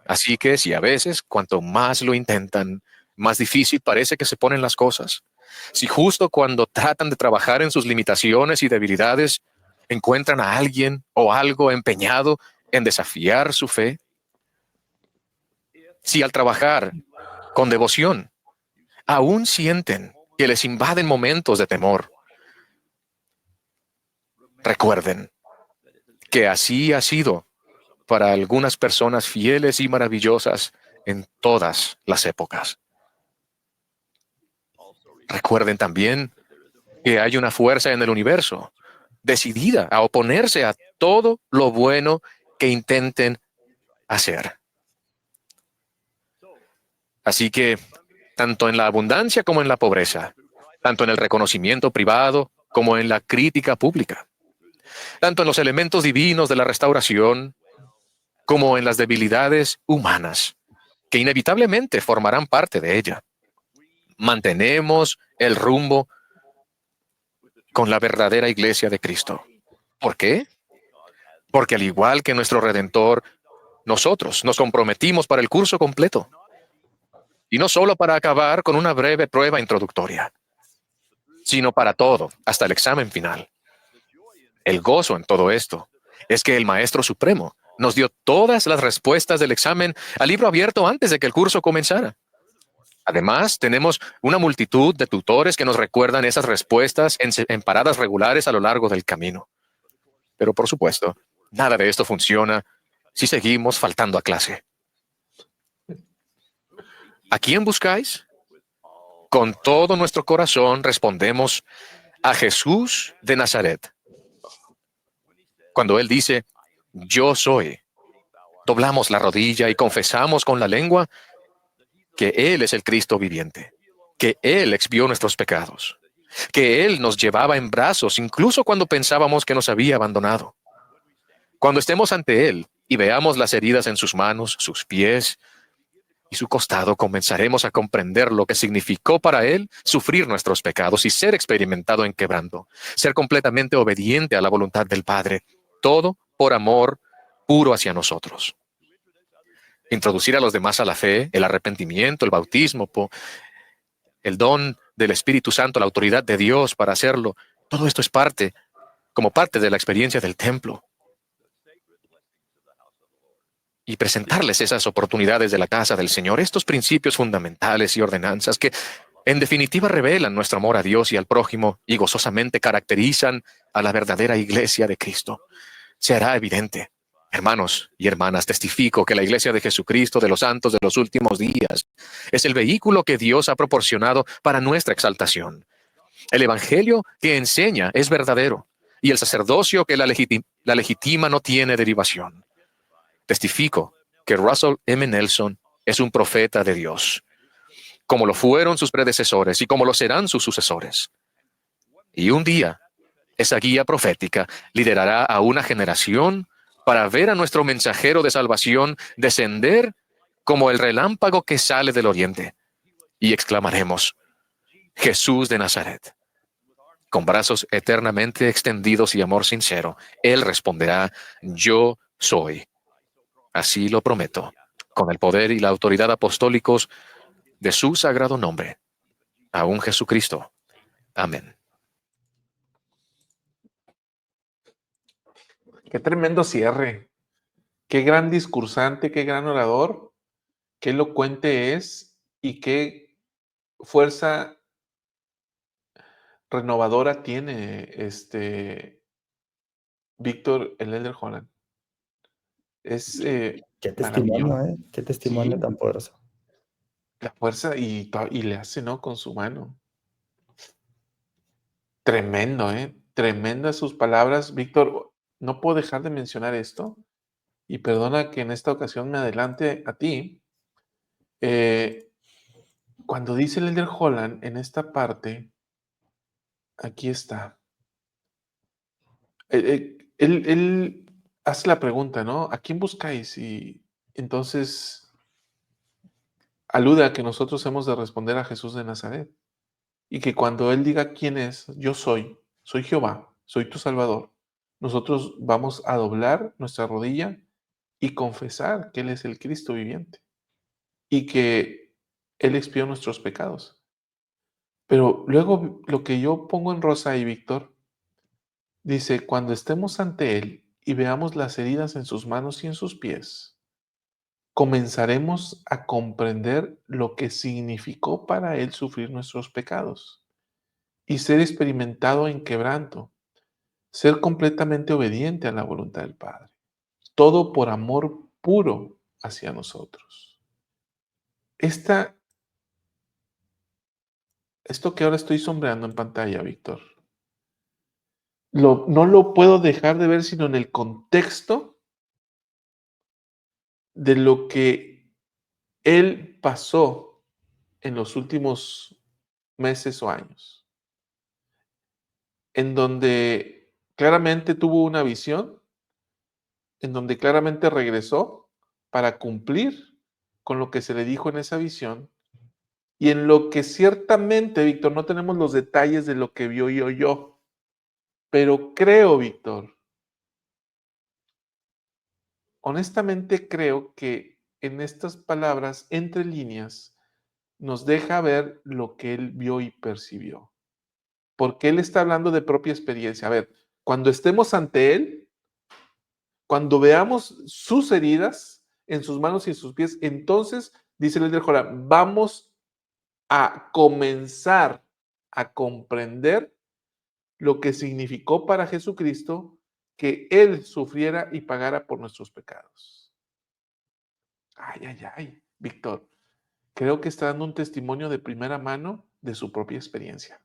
Así que si a veces, cuanto más lo intentan, más difícil parece que se ponen las cosas. Si justo cuando tratan de trabajar en sus limitaciones y debilidades, encuentran a alguien o algo empeñado en desafiar su fe, si al trabajar con devoción aún sienten que les invaden momentos de temor, recuerden que así ha sido para algunas personas fieles y maravillosas en todas las épocas. Recuerden también que hay una fuerza en el universo decidida a oponerse a todo lo bueno que intenten hacer. Así que, tanto en la abundancia como en la pobreza, tanto en el reconocimiento privado como en la crítica pública, tanto en los elementos divinos de la restauración como en las debilidades humanas, que inevitablemente formarán parte de ella. Mantenemos el rumbo con la verdadera iglesia de Cristo. ¿Por qué? Porque al igual que nuestro Redentor, nosotros nos comprometimos para el curso completo y no solo para acabar con una breve prueba introductoria, sino para todo, hasta el examen final. El gozo en todo esto es que el Maestro Supremo nos dio todas las respuestas del examen al libro abierto antes de que el curso comenzara. Además, tenemos una multitud de tutores que nos recuerdan esas respuestas en paradas regulares a lo largo del camino. Pero por supuesto, nada de esto funciona si seguimos faltando a clase. ¿A quién buscáis? Con todo nuestro corazón respondemos a Jesús de Nazaret. Cuando Él dice, yo soy, doblamos la rodilla y confesamos con la lengua que Él es el Cristo viviente, que Él expió nuestros pecados, que Él nos llevaba en brazos incluso cuando pensábamos que nos había abandonado. Cuando estemos ante Él y veamos las heridas en sus manos, sus pies y su costado, comenzaremos a comprender lo que significó para Él sufrir nuestros pecados y ser experimentado en quebranto, ser completamente obediente a la voluntad del Padre, todo por amor puro hacia nosotros. Introducir a los demás a la fe, el arrepentimiento, el bautismo, el don del Espíritu Santo, la autoridad de Dios para hacerlo, todo esto es como parte de la experiencia del templo. Y presentarles esas oportunidades de la casa del Señor, estos principios fundamentales y ordenanzas que en definitiva revelan nuestro amor a Dios y al prójimo y gozosamente caracterizan a la verdadera iglesia de Cristo. Se hará evidente. Hermanos y hermanas, testifico que la iglesia de Jesucristo de los santos de los últimos días es el vehículo que Dios ha proporcionado para nuestra exaltación. El evangelio que enseña es verdadero y el sacerdocio que la legitima no tiene derivación. Testifico que Russell M. Nelson es un profeta de Dios, como lo fueron sus predecesores y como lo serán sus sucesores. Y un día, esa guía profética liderará a una generación para ver a nuestro mensajero de salvación descender como el relámpago que sale del oriente. Y exclamaremos, Jesús de Nazaret. Con brazos eternamente extendidos y amor sincero, Él responderá, yo soy. Así lo prometo, con el poder y la autoridad apostólicos de su sagrado nombre. A un Jesucristo. Amén. Qué tremendo cierre. Qué gran discursante, qué gran orador, qué elocuente es y qué fuerza renovadora tiene Víctor el Elder Holland. Es Qué maravilloso. testimonio, ¿eh? Qué testimonio Sí, tan poderoso. la fuerza y le hace, ¿no? Con su mano. Tremendo, ¿eh? Tremendas sus palabras. Víctor, no puedo dejar de mencionar esto y perdona que en esta ocasión me adelante a ti. Cuando dice el Elder Holland en esta parte, aquí está. Él hace la pregunta, ¿no? ¿A quién buscáis? Y entonces alude a que nosotros hemos de responder a Jesús de Nazaret. Y que cuando Él diga quién es, yo soy Jehová, soy tu Salvador, nosotros vamos a doblar nuestra rodilla y confesar que Él es el Cristo viviente y que Él expió nuestros pecados. Pero luego lo que yo pongo en rosa y Víctor dice, cuando estemos ante Él y veamos las heridas en sus manos y en sus pies, comenzaremos a comprender lo que significó para Él sufrir nuestros pecados y ser experimentado en quebranto, ser completamente obediente a la voluntad del Padre. Todo por amor puro hacia nosotros. Esta, esto que ahora estoy sombreando en pantalla, Víctor, no lo puedo dejar de ver sino en el contexto de lo que Él pasó en los últimos meses o años, en donde claramente tuvo una visión, en donde claramente regresó para cumplir con lo que se le dijo en esa visión y en lo que ciertamente, Víctor, no tenemos los detalles de lo que vio y oyó, pero creo, Víctor, honestamente creo que en estas palabras, entre líneas, nos deja ver lo que él vio y percibió. Porque él está hablando de propia experiencia. A ver, cuando estemos ante él, cuando veamos sus heridas en sus manos y en sus pies, entonces, dice el líder Jorah, vamos a comenzar a comprender lo que significó para Jesucristo que Él sufriera y pagara por nuestros pecados. Ay, ay, ay, Víctor, creo que está dando un testimonio de primera mano de su propia experiencia.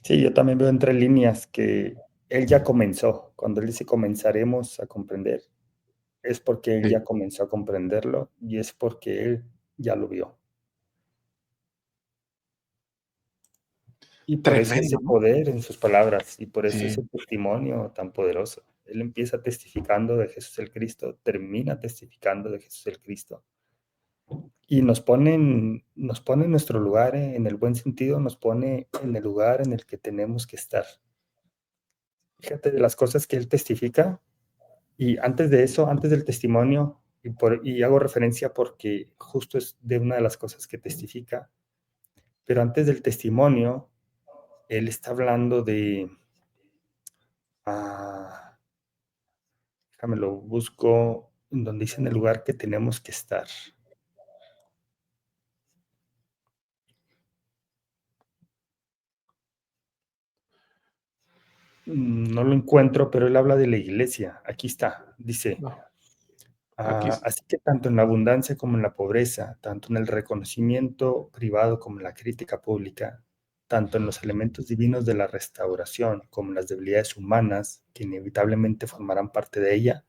Sí, yo también veo entre líneas que él ya comenzó. Cuando él dice comenzaremos a comprender, es porque él Sí. ya comenzó a comprenderlo y es porque él ya lo vio. Y por eso ese Tremendo, ¿no? poder en sus palabras y por eso Sí. ese testimonio tan poderoso. Él empieza testificando de Jesús el Cristo, termina testificando de Jesús el Cristo. Y nos pone en nuestro lugar, en el buen sentido, nos pone en el lugar en el que tenemos que estar. Fíjate de las cosas que él testifica. Y antes de eso, antes del testimonio, y hago referencia porque justo es de una de las cosas que testifica, pero antes del testimonio, él está hablando de, déjame lo busco, en donde dice en el lugar que tenemos que estar. No lo encuentro, pero él habla de la iglesia. Aquí está, dice, No, aquí está. así que tanto en la abundancia como en la pobreza, tanto en el reconocimiento privado como en la crítica pública, tanto en los elementos divinos de la restauración como en las debilidades humanas que inevitablemente formarán parte de ella,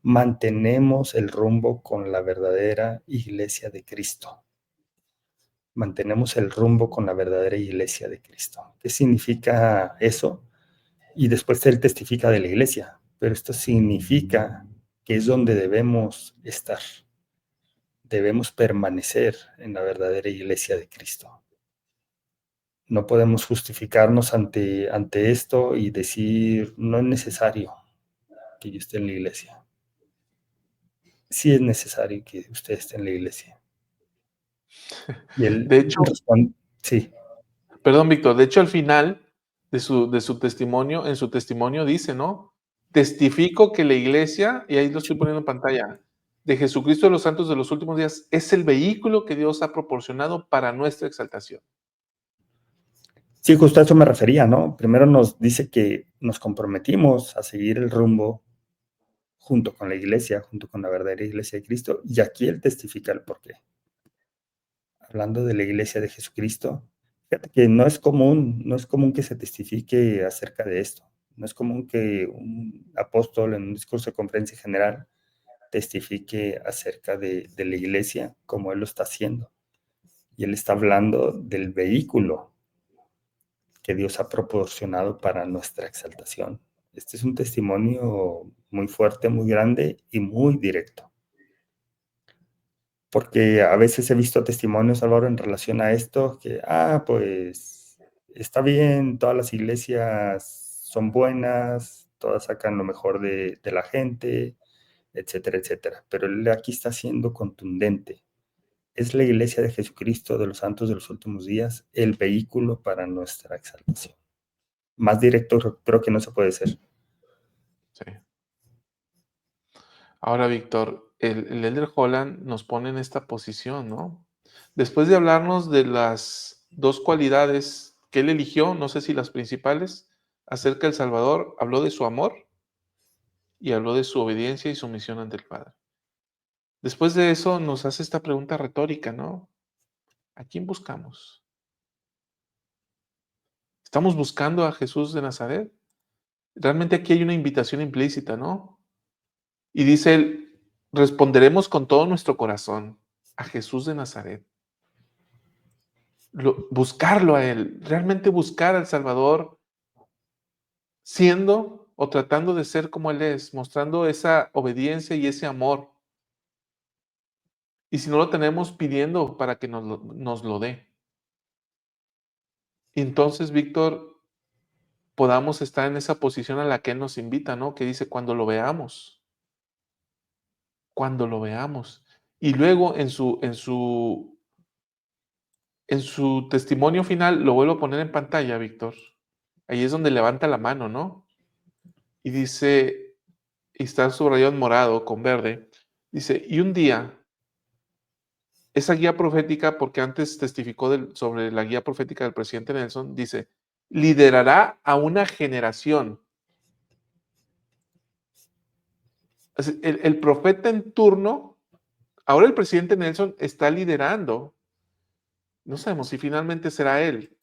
mantenemos el rumbo con la verdadera iglesia de Cristo. Mantenemos el rumbo con la verdadera iglesia de Cristo. ¿Qué significa eso? Y después él testifica de la iglesia, pero esto significa que es donde debemos estar. Debemos permanecer en la verdadera iglesia de Cristo. No podemos justificarnos ante esto y decir, no es necesario que yo esté en la iglesia. Sí es necesario que usted esté en la iglesia. Y él De hecho, responde, sí. perdón, Víctor, de hecho al final de su testimonio, en su testimonio dice, ¿no? Testifico que la iglesia, y ahí lo estoy poniendo en pantalla, de Jesucristo de los Santos de los últimos días, es el vehículo que Dios ha proporcionado para nuestra exaltación. Sí, justo a eso me refería, ¿no? Primero nos dice que nos comprometimos a seguir el rumbo junto con la iglesia, junto con la verdadera iglesia de Cristo, y aquí él testifica el porqué. Hablando de la iglesia de Jesucristo, fíjate que no es común que se testifique acerca de esto. No es común que un apóstol en un discurso de conferencia general testifique acerca de la iglesia como él lo está haciendo. Y él está hablando del vehículo que Dios ha proporcionado para nuestra exaltación. Este es un testimonio muy fuerte, muy grande y muy directo. Porque a veces he visto testimonios, Álvaro, en relación a esto, que, pues, está bien, todas las iglesias son buenas, todas sacan lo mejor de la gente, etcétera, etcétera. Pero él aquí está siendo contundente. Es la iglesia de Jesucristo de los santos de los últimos días el vehículo para nuestra exaltación. Más directo creo que no se puede ser. Sí. Ahora, Víctor, el Elder Holland nos pone en esta posición, ¿no? Después de hablarnos de las dos cualidades que él eligió, no sé si las principales, acerca del Salvador, habló de su amor y habló de su obediencia y sumisión ante el Padre. Después de eso nos hace esta pregunta retórica, ¿no? ¿A quién buscamos? ¿Estamos buscando a Jesús de Nazaret? Realmente aquí hay una invitación implícita, ¿no? Y dice él, responderemos con todo nuestro corazón a Jesús de Nazaret. Buscarlo a él, realmente buscar al Salvador siendo o tratando de ser como él es, mostrando esa obediencia y ese amor. Y si no lo tenemos, pidiendo para que nos lo dé. Y entonces, Víctor, podamos estar en esa posición a la que él nos invita, ¿no? Que dice, cuando lo veamos. Cuando lo veamos. Y luego en su testimonio final, lo vuelvo a poner en pantalla, Víctor. Ahí es donde levanta la mano, ¿no? Y dice, y está subrayado en morado con verde, dice, y un día, esa guía profética, porque antes testificó sobre la guía profética del presidente Nelson, dice, liderará a una generación. El profeta en turno, ahora el presidente Nelson está liderando, no sabemos si finalmente será él,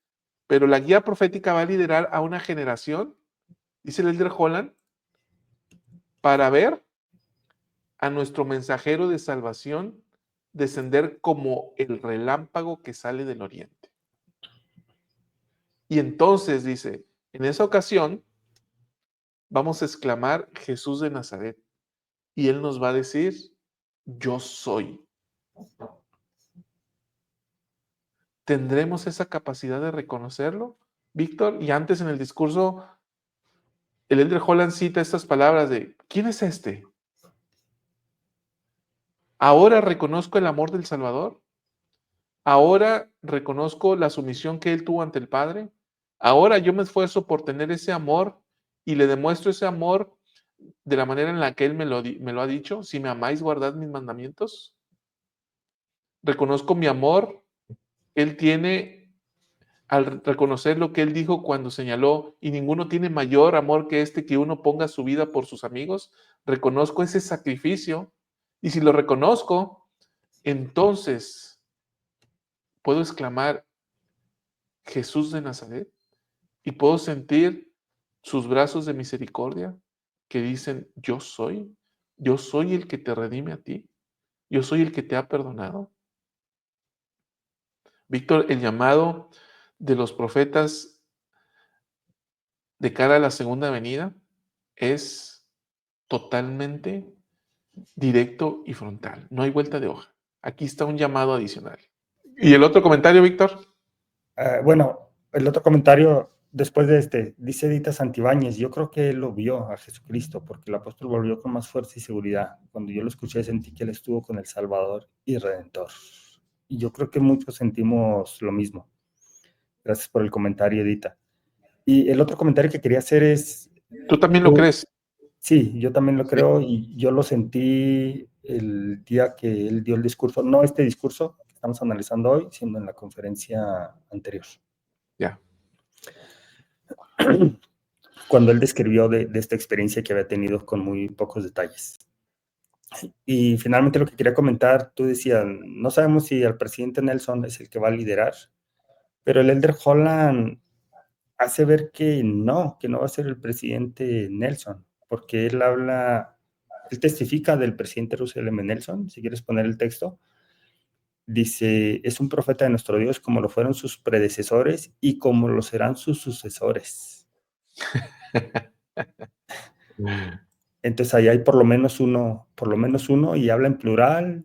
pero la guía profética va a liderar a una generación, dice el Elder Holland, para ver a nuestro mensajero de salvación descender como el relámpago que sale del oriente. Y entonces dice, en esa ocasión vamos a exclamar Jesús de Nazaret y él nos va a decir, yo soy. ¿Tendremos esa capacidad de reconocerlo, Víctor? Y antes en el discurso, el Elder Holland cita estas palabras de, ¿quién es este? Ahora reconozco el amor del Salvador. Ahora reconozco la sumisión que él tuvo ante el Padre. Ahora yo me esfuerzo por tener ese amor y le demuestro ese amor de la manera en la que él me lo ha dicho. Si me amáis, guardad mis mandamientos. Reconozco mi amor. Él tiene, al reconocer lo que él dijo cuando señaló, y ninguno tiene mayor amor que este, que uno ponga su vida por sus amigos. Reconozco ese sacrificio. Y si lo reconozco, entonces puedo exclamar, Jesús de Nazaret, y puedo sentir sus brazos de misericordia que dicen, yo soy el que te redime a ti, yo soy el que te ha perdonado. Víctor, el llamado de los profetas de cara a la segunda venida es totalmente directo y frontal. No hay vuelta de hoja. Aquí está un llamado adicional. ¿Y el otro comentario, Víctor? Bueno, el otro comentario después de este, dice Dita Santibáñez, yo creo que él lo vio a Jesucristo, porque el apóstol volvió con más fuerza y seguridad. Cuando yo lo escuché sentí que él estuvo con el Salvador y Redentor. Y yo creo que muchos sentimos lo mismo. Gracias por el comentario, Edita. Y el otro comentario que quería hacer es... ¿Tú también lo crees? Sí, yo también lo Sí. creo y yo lo sentí el día que él dio el discurso, no este discurso que estamos analizando hoy, sino en la conferencia anterior. Ya. Cuando él describió de esta experiencia que había tenido con muy pocos detalles. Y finalmente lo que quería comentar, tú decías, no sabemos si el presidente Nelson es el que va a liderar, pero el Elder Holland hace ver que no va a ser el presidente Nelson, porque él testifica del presidente Russell M. Nelson, si quieres poner el texto, dice, es un profeta de nuestro Dios como lo fueron sus predecesores y como lo serán sus sucesores. Entonces ahí hay por lo menos uno, y habla en plural,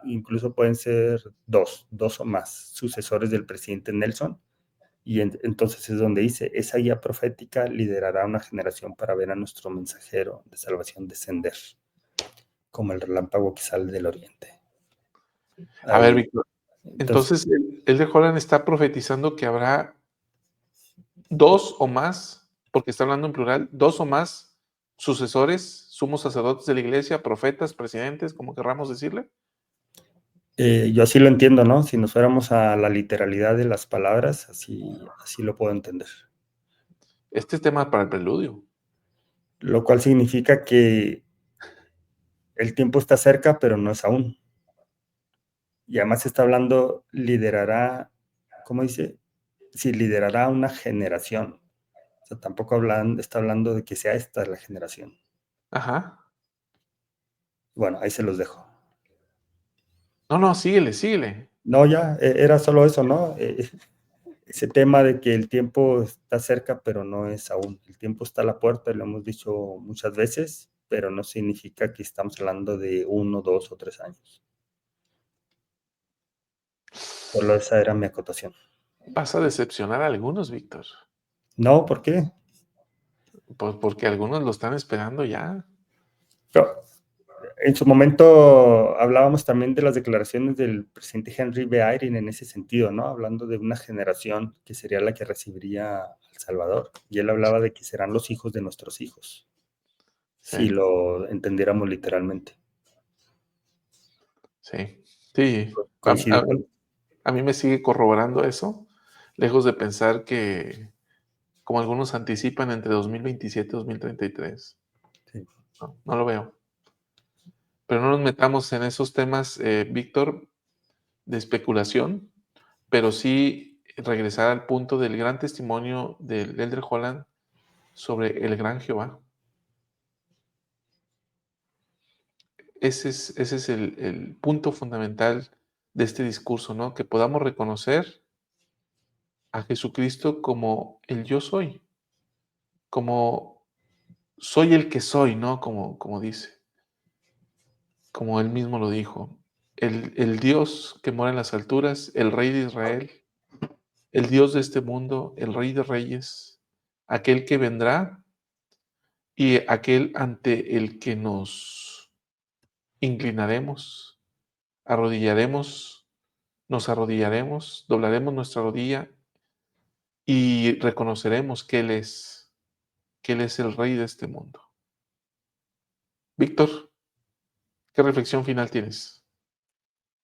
incluso pueden ser dos o más sucesores del presidente Nelson, y entonces es donde dice, esa guía profética liderará una generación para ver a nuestro mensajero de salvación descender. como el relámpago que sale del oriente. A ver, Ahí, Víctor, entonces, entonces el de Holland está profetizando que habrá 2 o más, porque está hablando en plural, 2 o más sucesores, sumos sacerdotes de la iglesia, profetas, presidentes, como querramos decirle. yo así lo entiendo, ¿no? Si nos fuéramos a la literalidad de las palabras, así lo puedo entender. Este es tema para el preludio. Lo cual significa que el tiempo está cerca, pero no es aún. Y además está hablando, liderará, ¿cómo dice? Sí, liderará una generación. O sea, tampoco está hablando de que sea esta la generación. Ajá. Bueno, ahí se los dejo. No, síguele. No, ya, era solo eso, ¿no? Ese tema de que el tiempo está cerca, pero no es aún. El tiempo está a la puerta, lo hemos dicho muchas veces, pero no significa que estamos hablando de 1, 2 o 3 años. Solo esa era mi acotación. Vas a decepcionar a algunos, Víctor. No, ¿por qué? Pues porque algunos lo están esperando ya. Pero en su momento hablábamos también de las declaraciones del presidente Henry B. Eyring en ese sentido, ¿no? Hablando de una generación que sería la que recibiría al Salvador. Y él hablaba de que serán los hijos de nuestros hijos, Sí, si lo entendiéramos literalmente. sí. Sí. Coincido con... A mí me sigue corroborando eso, lejos de pensar que, como algunos anticipan, entre 2027 y 2033. Sí. No lo veo. Pero no nos metamos en esos temas, Víctor, de especulación, pero sí regresar al punto del gran testimonio del Elder Holland sobre el gran Jehová. Ese es el punto fundamental de este discurso, ¿no? Que podamos reconocer a Jesucristo como el yo soy, como soy el que soy, ¿no? Como dice, como él mismo lo dijo. El Dios que mora en las alturas, el Rey de Israel, el Dios de este mundo, el Rey de Reyes, aquel que vendrá y aquel ante el que nos inclinaremos, arrodillaremos, nos arrodillaremos, doblaremos nuestra rodilla y reconoceremos que Él es el Rey de este mundo. Víctor, ¿qué reflexión final tienes?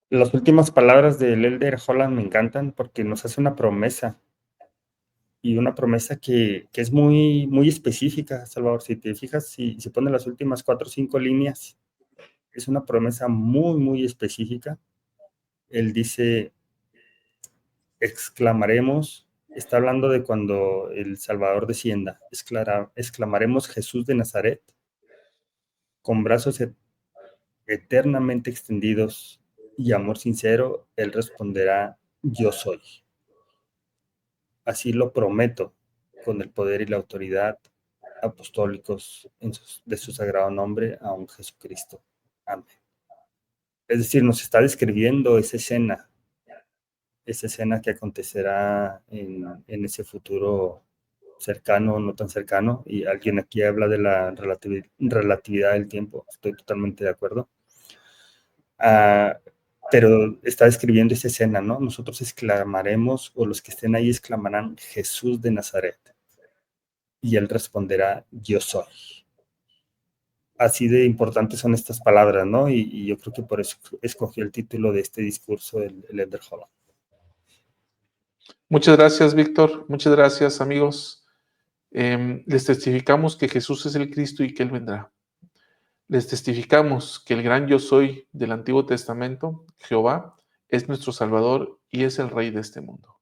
Las últimas palabras del Elder Holland me encantan porque nos hace una promesa y una promesa que es muy, muy específica, Salvador. Si te fijas, si pones las últimas 4 o 5 líneas, es una promesa muy, muy específica. Él dice, exclamaremos, está hablando de cuando el Salvador descienda, exclamaremos Jesús de Nazaret, con brazos eternamente extendidos y amor sincero, Él responderá, yo soy. Así lo prometo, con el poder y la autoridad apostólicos de su sagrado nombre, a un Jesucristo. Amén. Es decir, nos está describiendo esa escena que acontecerá en ese futuro cercano o no tan cercano, y alguien aquí habla de la relatividad del tiempo, estoy totalmente de acuerdo. Pero está describiendo esa escena, ¿no? Nosotros exclamaremos, o los que estén ahí exclamarán, Jesús de Nazaret. Y él responderá, yo soy. Así de importantes son estas palabras, ¿no? Y yo creo que por eso escogí el título de este discurso, el Elder Holland. Muchas gracias, Víctor. Muchas gracias, amigos. Les testificamos que Jesús es el Cristo y que Él vendrá. Les testificamos que el gran yo soy del Antiguo Testamento, Jehová, es nuestro Salvador y es el Rey de este mundo.